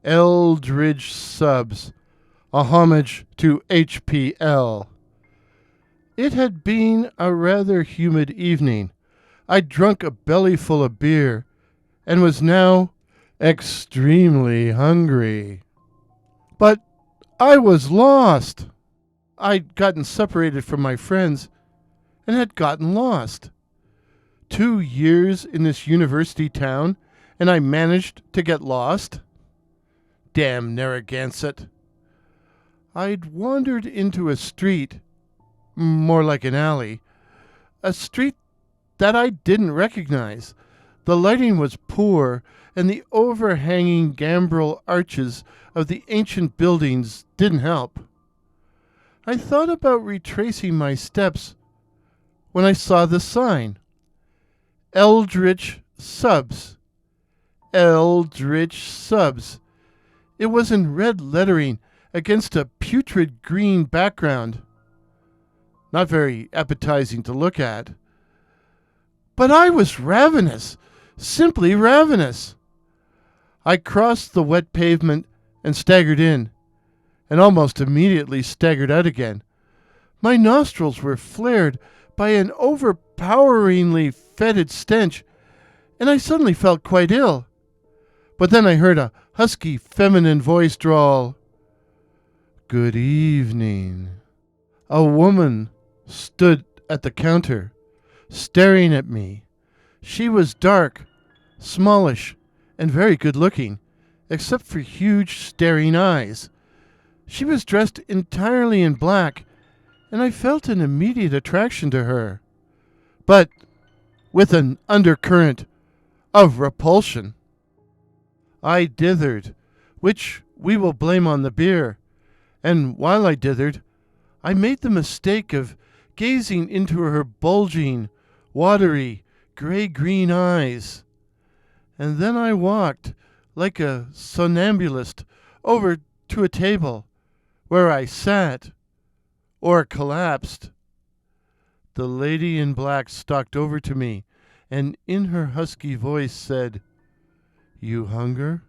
Eldritch subs, a homage to HPL. It had been a rather humid evening. I'd drunk a bellyful of beer and was now extremely hungry. But I was lost. I'd gotten separated from my friends and had gotten lost. 2 years in this university town, and I managed to get lost? Damn Narragansett. I'd wandered into a street, more like an alley, a street that I didn't recognize. The lighting was poor, and the overhanging gambrel arches of the ancient buildings didn't help. I thought about retracing my steps when I saw the sign. Eldritch subs. Eldritch subs. It was in red lettering against a putrid green background. Not very appetizing to look at. But I was ravenous, simply ravenous. I crossed the wet pavement and staggered in, and almost immediately staggered out again. My nostrils were flared by an overpoweringly fetid stench, and I suddenly felt quite ill. But then I heard a husky feminine voice drawl, "Good evening." A woman stood at the counter, staring at me. She was dark, smallish, and very good-looking, except for huge staring eyes. She was dressed entirely in black, and I felt an immediate attraction to her, but with an undercurrent of repulsion. I dithered, which we will blame on the beer, and while I dithered, I made the mistake of gazing into her bulging, watery, gray-green eyes. And then I walked, like a somnambulist, over to a table, where I sat, or collapsed. The lady in black stalked over to me, and in her husky voice said, "You hunger?"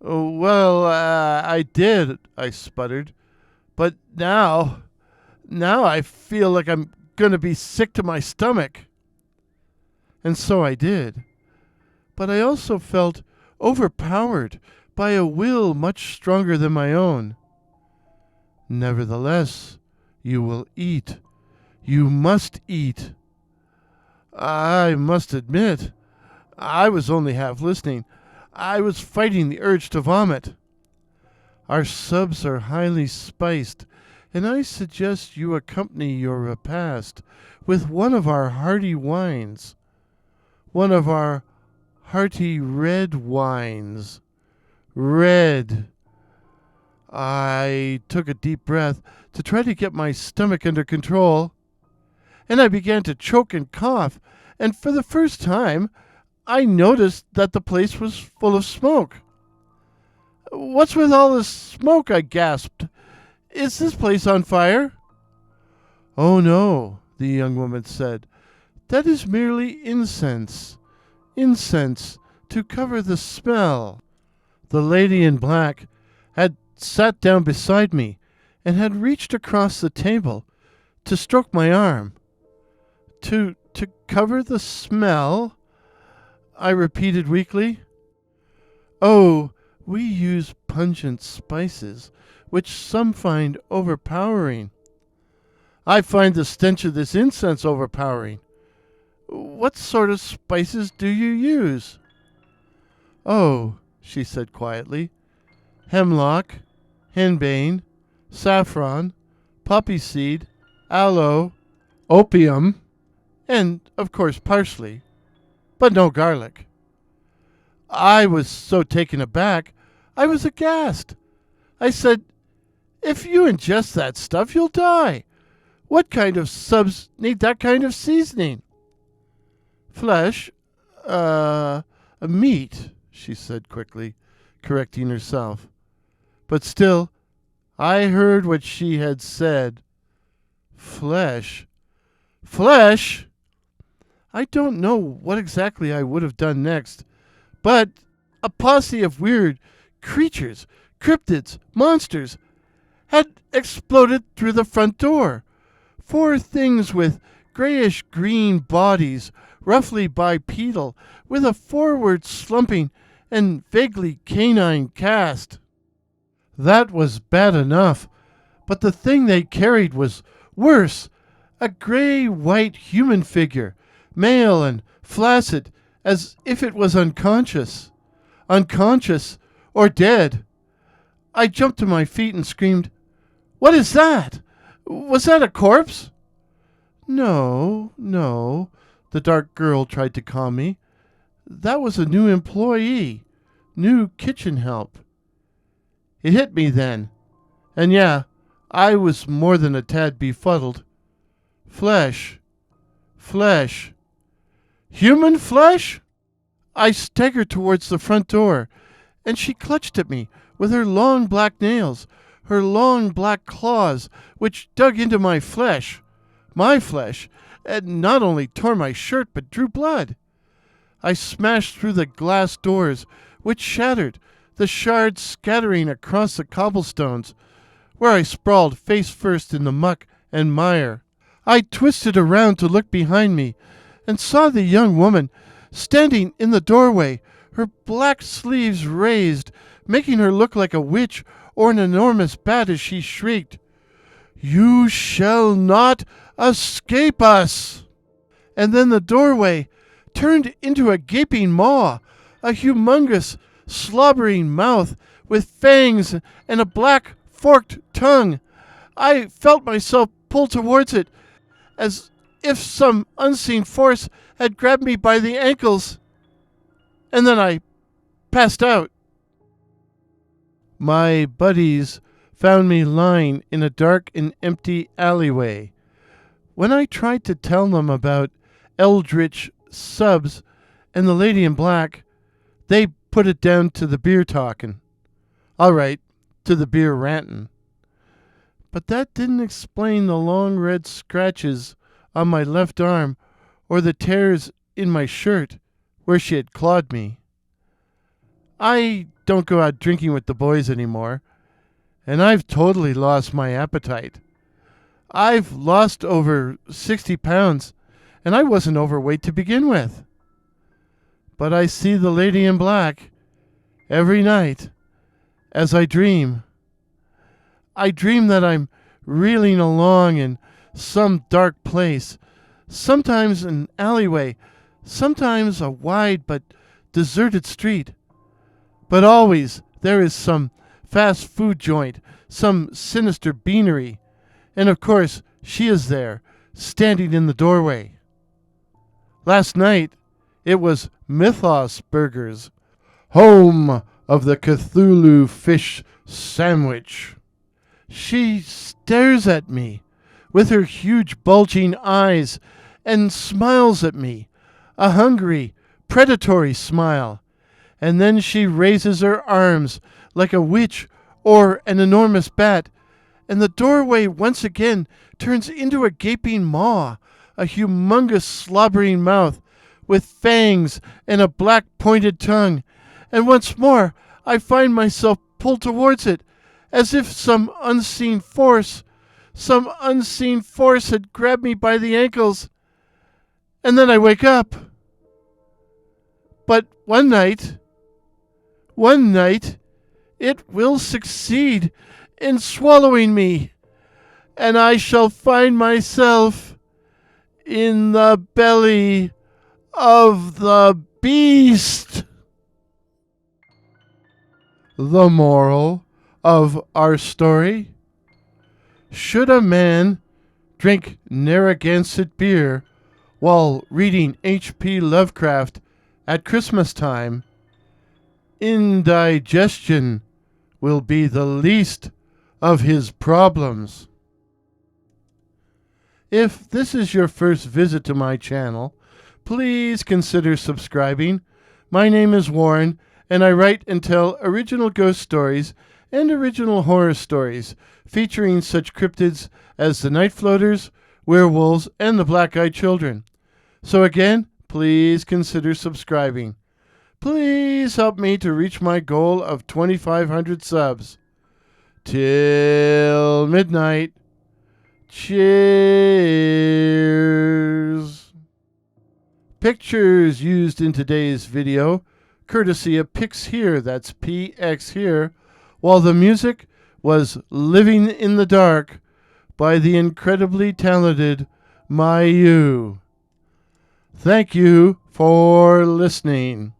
"Oh, well, I did," I sputtered. "But now I feel like I'm going to be sick to my stomach." And so I did. But I also felt overpowered by a will much stronger than my own. "Nevertheless, you will eat. You must eat." I must admit, I was only half listening. I was fighting the urge to vomit. "Our subs are highly spiced, and I suggest you accompany your repast with one of our hearty wines. One of our hearty red wines. Red." I took a deep breath to try to get my stomach under control, and I began to choke and cough, and for the first time, I noticed that the place was full of smoke. "What's with all this smoke?" I gasped. "Is this place on fire?" "Oh, no," the young woman said. "That is merely incense. Incense to cover the smell." The lady in black had sat down beside me and had reached across the table to stroke my arm. To cover the smell?" I repeated weakly. "Oh, we use pungent spices, which some find overpowering." "I find the stench of this incense overpowering. What sort of spices do you use?" "Oh," she said quietly, "hemlock, henbane, saffron, poppy seed, aloe, opium, and, of course, parsley, but no garlic." I was so taken aback, I was aghast. I said, "If you ingest that stuff, you'll die. What kind of subs need that kind of seasoning?" "Flesh, meat," she said quickly, correcting herself. But still, I heard what she had said. Flesh. Flesh? I don't know what exactly I would have done next, but a posse of weird, creatures, cryptids, monsters, had exploded through the front door. 4 things with grayish-green bodies, roughly bipedal, with a forward slumping and vaguely canine cast. That was bad enough, but the thing they carried was worse. A gray-white human figure, male and flaccid, as if it was unconscious. Unconscious or dead. I jumped to my feet and screamed, "What is that? Was that a corpse?" No, the dark girl tried to calm me. That was a new employee, new kitchen help. It hit me then. And yeah, I was more than a tad befuddled. Flesh. Human flesh? I staggered towards the front door, and she clutched at me with her long black nails, her long black claws, which dug into my flesh, and not only tore my shirt but drew blood. I smashed through the glass doors, which shattered, the shards scattering across the cobblestones, where I sprawled face first in the muck and mire. I twisted around to look behind me, and saw the young woman standing in the doorway, her black sleeves raised, making her look like a witch or an enormous bat as she shrieked, "You shall not escape us!" And then the doorway turned into a gaping maw, a humongous, slobbering mouth with fangs and a black, forked tongue. I felt myself pull towards it, as if some unseen force had grabbed me by the ankles, and then I passed out. My buddies found me lying in a dark and empty alleyway. When I tried to tell them about Eldritch subs and the lady in black, they put it down to the beer talking. All right, to the beer ranting. But that didn't explain the long red scratches on my left arm or the tears in my shirt where she had clawed me. I don't go out drinking with the boys anymore, and I've totally lost my appetite. I've lost over 60 pounds, and I wasn't overweight to begin with. But I see the lady in black every night as I dream. I dream that I'm reeling along in some dark place, sometimes an alleyway, sometimes a wide but deserted street. But always there is some fast food joint, some sinister beanery, and of course she is there, standing in the doorway. Last night it was Mythos Burgers, home of the Cthulhu fish sandwich. She stares at me with her huge bulging eyes and smiles at me, a hungry, predatory smile. And then she raises her arms like a witch or an enormous bat, and the doorway once again turns into a gaping maw, a humongous slobbering mouth with fangs and a black pointed tongue. And once more I find myself pulled towards it, as if some unseen force had grabbed me by the ankles. And then I wake up. But one night, it will succeed in swallowing me, and I shall find myself in the belly of the beast. The moral of our story: should a man drink Narragansett beer while reading H.P. Lovecraft at Christmas time, indigestion will be the least of his problems. If this is your first visit to my channel, please consider subscribing. My name is Warren, and I write and tell original ghost stories and original horror stories featuring such cryptids as the Night Floaters, werewolves, and the Black-Eyed Children. So again, please consider subscribing. Please help me to reach my goal of 2,500 subs. Till midnight. Cheers. Pictures used in today's video, courtesy of Pix Here, that's PX Here, while the music was Living in the Dark by the incredibly talented Mayu. Thank you for listening.